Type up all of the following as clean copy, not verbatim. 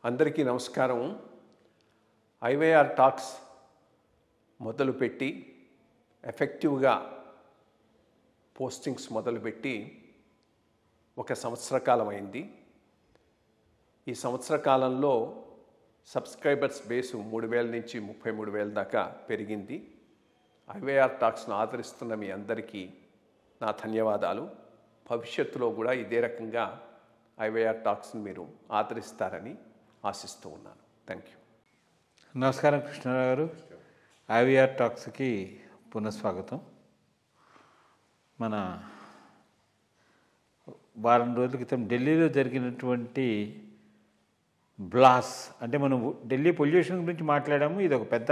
అందరికీ నమస్కారం. IYR talks మొదలుపెట్టి ఎఫెక్టివ్గా పోస్టింగ్స్ మొదలుపెట్టి ఒక సంవత్సర కాలం అయింది. ఈ సంవత్సర కాలంలో సబ్స్క్రైబర్స్ బేసు 3,000 నుంచి 33,000 దాకా పెరిగింది. ఐవైఆర్ టాక్స్ను ఆదరిస్తున్న మీ అందరికీ నా ధన్యవాదాలు. భవిష్యత్తులో కూడా ఇదే రకంగా ఐవైఆర్ టాక్స్ని మీరు ఆదరిస్తారని ఆశిస్తూ ఉన్నాను. Thank you. నమస్కారం కృష్ణారావు గారు. ఐవైఆర్ టాక్స్కి పునఃస్వాగతం. మన వారం రోజుల క్రితం ఢిల్లీలో జరిగినటువంటి బ్లాస్ అంటే మనం ఢిల్లీ పొల్యూషన్ గురించి మాట్లాడాము. ఇది ఒక పెద్ద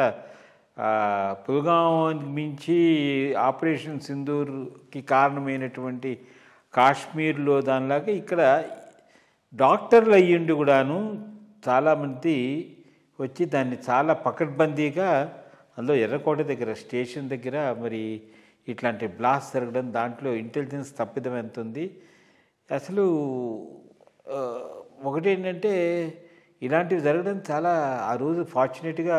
పుల్గాం మించి ఆపరేషన్ సింధూర్కి కారణమైనటువంటి కాశ్మీర్లో దానిలాగా ఇక్కడ డాక్టర్లు అయ్యిండి కూడాను చాలామంది వచ్చి దాన్ని చాలా పకడ్బందీగా అందులో ఎర్రకోట దగ్గర స్టేషన్ దగ్గర మరి ఇట్లాంటి బ్లాస్ట్ జరగడం, దాంట్లో ఇంటెలిజెన్స్ తప్పిదం ఎంత ఉంది. అసలు ఒకటేంటంటే ఇలాంటివి జరగడం చాలా ఆ రోజు ఫార్చునేట్గా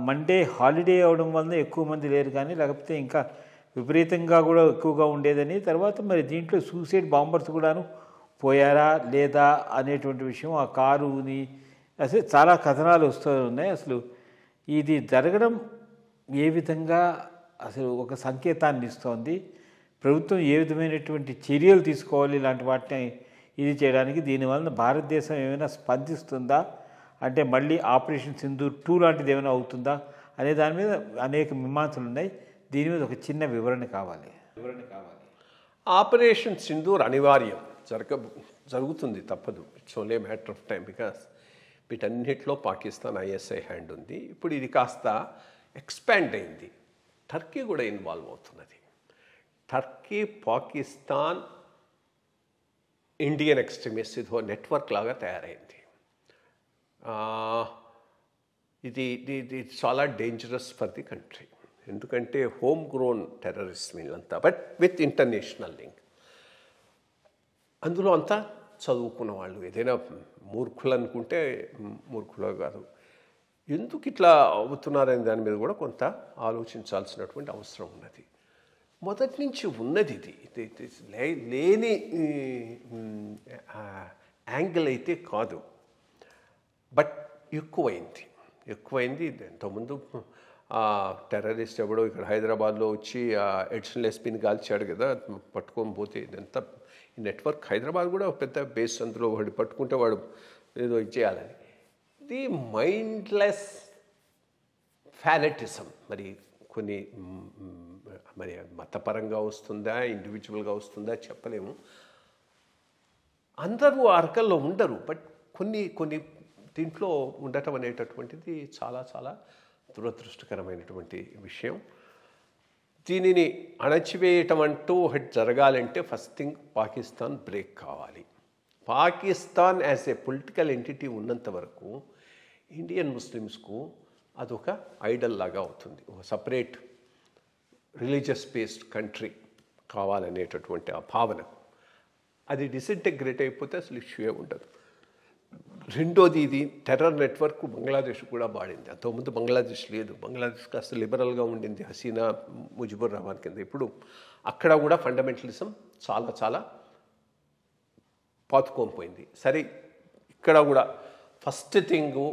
మండే హాలిడే అవడం వలన ఎక్కువ మంది లేరు, కానీ లేకపోతే ఇంకా విపరీతంగా కూడా ఎక్కువగా ఉండేదని. తర్వాత మరి దీంట్లో సూసైడ్ బాంబర్స్ కూడాను పోయారా లేదా అనేటువంటి విషయం, ఆ కారుని అసలు చాలా కథనాలు వస్తూ ఉన్నాయి. అసలు ఇది జరగడం ఏ విధంగా అసలు ఒక సంకేతాన్ని ఇస్తోంది, ప్రభుత్వం ఏ విధమైనటువంటి చర్యలు తీసుకోవాలి ఇలాంటి వాటిని ఇది చేయడానికి, దీనివలన భారతదేశం ఏమైనా స్పందిస్తుందా, అంటే మళ్ళీ ఆపరేషన్ సింధూర్ 2 లాంటిది ఏమైనా అవుతుందా అనే దాని మీద అనేక మీమాంసలు ఉన్నాయి. దీని మీద ఒక చిన్న వివరణ కావాలి. ఆపరేషన్ సింధూర్ అనివార్యం, జరుగుతుంది, తప్పదు. It's only matter of time. Because వీటన్నిటిలో పాకిస్తాన్ ఐఎస్ఐ హ్యాండ్ ఉంది. ఇప్పుడు ఇది కాస్త ఎక్స్పాండ్ అయింది, టర్కీ కూడా ఇన్వాల్వ్ అవుతున్నది. టర్కీ, పాకిస్తాన్, ఇండియన్ ఎక్స్ట్రీమిస్ట్ ఇదో నెట్వర్క్ లాగా తయారైంది. ఇది చాలా డేంజరస్ ఫర్ ది కంట్రీ. ఎందుకంటే హోమ్ గ్రోన్ టెర్రరిస్ట్ వీళ్ళంతా, బట్ విత్ ఇంటర్నేషనల్ లింక్. అందులో అంతా చదువుకున్న వాళ్ళు. ఏదైనా మూర్ఖులు అనుకుంటే మూర్ఖులు కాదు. ఎందుకు ఇట్లా అవుతున్నారనే దాని మీద కూడా కొంత ఆలోచించాల్సినటువంటి అవసరం ఉన్నది. మొదటి నుంచి ఉన్నది ఇది లేని యాంగిల్ అయితే కాదు, బట్ ఎక్కువైంది. ఎంతోముందు టెర్రరిస్ట్ ఎవడో ఇక్కడ హైదరాబాద్లో వచ్చి ఎడ్సన్ లెస్పీని కాల్చాడు కదా, పట్టుకొని పోతే ఇదంతా ఈ నెట్వర్క్. హైదరాబాద్ కూడా పెద్ద బేస్, అందులో వాడు పట్టుకుంటే వాడు ఏదో ఇచ్చేయాలని. ఇది మైండ్లెస్ ఫ్యానటిజం. మరి మతపరంగా వస్తుందా, ఇండివిజువల్గా వస్తుందా చెప్పలేము. అందరూ అరకల్లో ఉండరు, బట్ కొన్ని దీంట్లో ఉండటం అనేటటువంటిది చాలా చాలా దురదృష్టకరమైనటువంటి విషయం. దీనిని అణచివేయటం అంటూ ఒకటి జరగాలంటే ఫస్ట్ థింగ్ పాకిస్తాన్ బ్రేక్ కావాలి. Pakistan as a political entity ఉన్నంత వరకు ఇండియన్ ముస్లిమ్స్కు అదొక ఐడల్ లాగా అవుతుంది. ఒక సపరేట్ రిలీజియస్ బేస్డ్ కంట్రీ కావాలనేటటువంటి ఆ భావన, అది డిసింటెగ్రేట్ అయిపోతే అసలు ఇష్యూయే ఉండదు. రెండోది, ఇది టెర్రర్ నెట్వర్క్ బంగ్లాదేశ్ కూడా వాడింది. అంతకుముందు బంగ్లాదేశ్ లేదు. బంగ్లాదేశ్ కాస్త లిబరల్గా ఉండింది, హసీనా, ముజిబుర్ రహమాన్ కింద. ఇప్పుడు అక్కడ కూడా ఫండమెంటలిజం చాలా చాలా పాతుకోపోయింది. సరే, ఇక్కడ కూడా ఫస్ట్ థింగు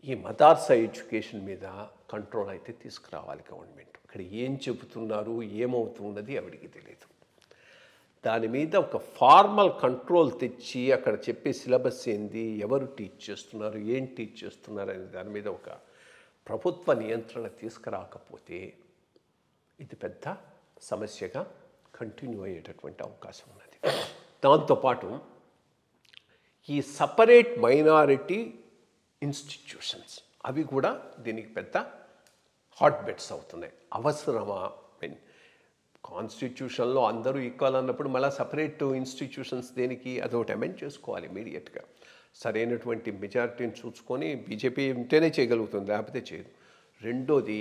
ఈ మదార్సా ఎడ్యుకేషన్ మీద కంట్రోల్ అయితే తీసుకురావాలి గవర్నమెంట్. ఇక్కడ ఏం చెబుతున్నారు, ఏమవుతున్నది ఎవరికి తెలియదు. దాని మీద ఒక ఫార్మల్ కంట్రోల్ తెచ్చి అక్కడ చెప్పే సిలబస్ ఏంది, ఎవరు టీచ్ చేస్తున్నారు, ఏం టీచ్ చేస్తున్నారు అనే దాని మీద ఒక ప్రభుత్వ నియంత్రణ తీసుకురాకపోతే ఇది పెద్ద సమస్యగా కంటిన్యూ అయ్యేటటువంటి అవకాశం ఉన్నది. దాంతోపాటు ఈ సపరేట్ మైనారిటీ ఇన్స్టిట్యూషన్స్ అవి కూడా దీనికి పెద్ద హాట్ బెడ్స్ అవుతున్నాయి. అవసరమా? కాన్స్టిట్యూషన్లో అందరూ ఈక్వల్ అన్నప్పుడు మళ్ళీ సపరేట్ ఇన్స్టిట్యూషన్స్ దేనికి? అదొకటి అమెండ్ చేసుకోవాలి ఇమీడియట్గా. సరైనటువంటి మెజారిటీని చూసుకొని బీజేపీ ఉంటేనే చేయగలుగుతుంది, లేకపోతే చేయదు. రెండోది,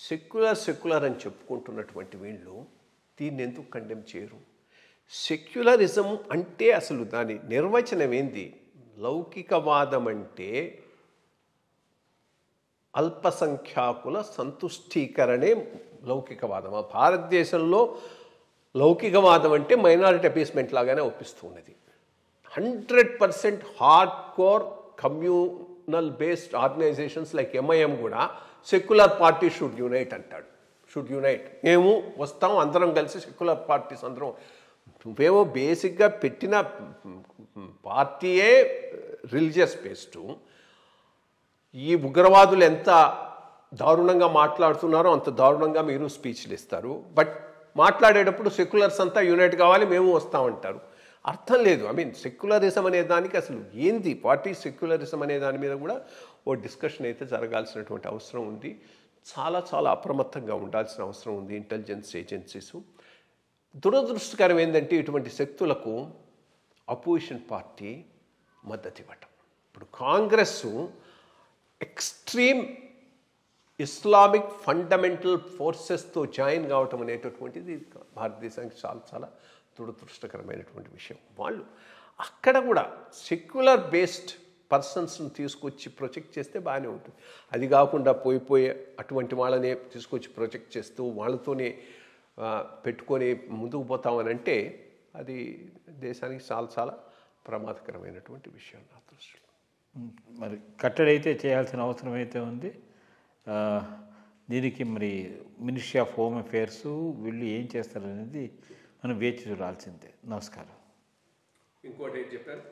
సెక్యులర్ అని చెప్పుకుంటున్నటువంటి వీళ్ళు దీన్ని ఎందుకు కండెమ్ చేయరు? సెక్యులరిజం అంటే అసలు దాని నిర్వచనం ఏంది? లౌకికవాదం అంటే అల్పసంఖ్యాకుల సంతుష్టీకరణే లౌకికవాదం. భారతదేశంలో లౌకికవాదం అంటే మైనారిటీ అపీస్మెంట్ లాగానే ఒప్పిస్తూ ఉన్నది. 100% hardcore communal based organisations like MIM కూడా సెక్యులర్ పార్టీ షుడ్ యునైట్ అంటాడు. షుడ్ యునైట్, మేము వస్తాం అందరం కలిసి సెక్యులర్ పార్టీస్ అందరం. నువ్వేమో బేసిక్గా పెట్టిన పార్టీయే రిలీజియస్ బేస్డ్. ఈ ఉగ్రవాదులు ఎంత దారుణంగా మాట్లాడుతున్నారో అంత దారుణంగా మీరు స్పీచ్లు ఇస్తారు. బట్ మాట్లాడేటప్పుడు సెక్యులర్స్ అంతా యునైట్ కావాలి, మేము వస్తామంటారు. అర్థం లేదు. సెక్యులరిజం అనే దానికి అసలు ఏంది, పార్టీ సెక్యులరిజం అనే దాని మీద కూడా ఓ డిస్కషన్ అయితే జరగాల్సినటువంటి అవసరం ఉంది. చాలా చాలా అప్రమత్తంగా ఉండాల్సిన అవసరం ఉంది ఇంటెలిజెన్స్ ఏజెన్సీస్. దురదృష్టకరం ఏంటంటే ఇటువంటి శక్తులకు అపోజిషన్ పార్టీ మద్దతు ఇవ్వటం. ఇప్పుడు కాంగ్రెస్ ఎక్స్ట్రీమ్ ఇస్లామిక్ ఫండమెంటల్ ఫోర్సెస్తో జాయిన్ కావటం అనేటటువంటిది భారతదేశానికి చాలా చాలా దురదృష్టకరమైనటువంటి విషయం. వాళ్ళు అక్కడ కూడా సెక్యులర్ బేస్డ్ పర్సన్స్ని తీసుకొచ్చి ప్రొజెక్ట్ చేస్తే బాగానే ఉంటుంది. అది కాకుండా పోయి అటువంటి వాళ్ళనే తీసుకొచ్చి ప్రొజెక్ట్ చేస్తూ వాళ్ళతోనే పెట్టుకొని ముందుకు పోతామని అంటే అది దేశానికి చాలా చాలా ప్రమాదకరమైనటువంటి విషయం నా దృష్టిలో. మరి కట్టడైతే చేయాల్సిన అవసరం అయితే ఉంది. దీనికి మరి మినిస్ట్రీ ఆఫ్ హోమ్ అఫేర్స్ వీళ్ళు ఏం చేస్తారనేది మనం వేచి చూడాల్సిందే. నమస్కారం. ఇంకోటి ఏం చెప్పారు?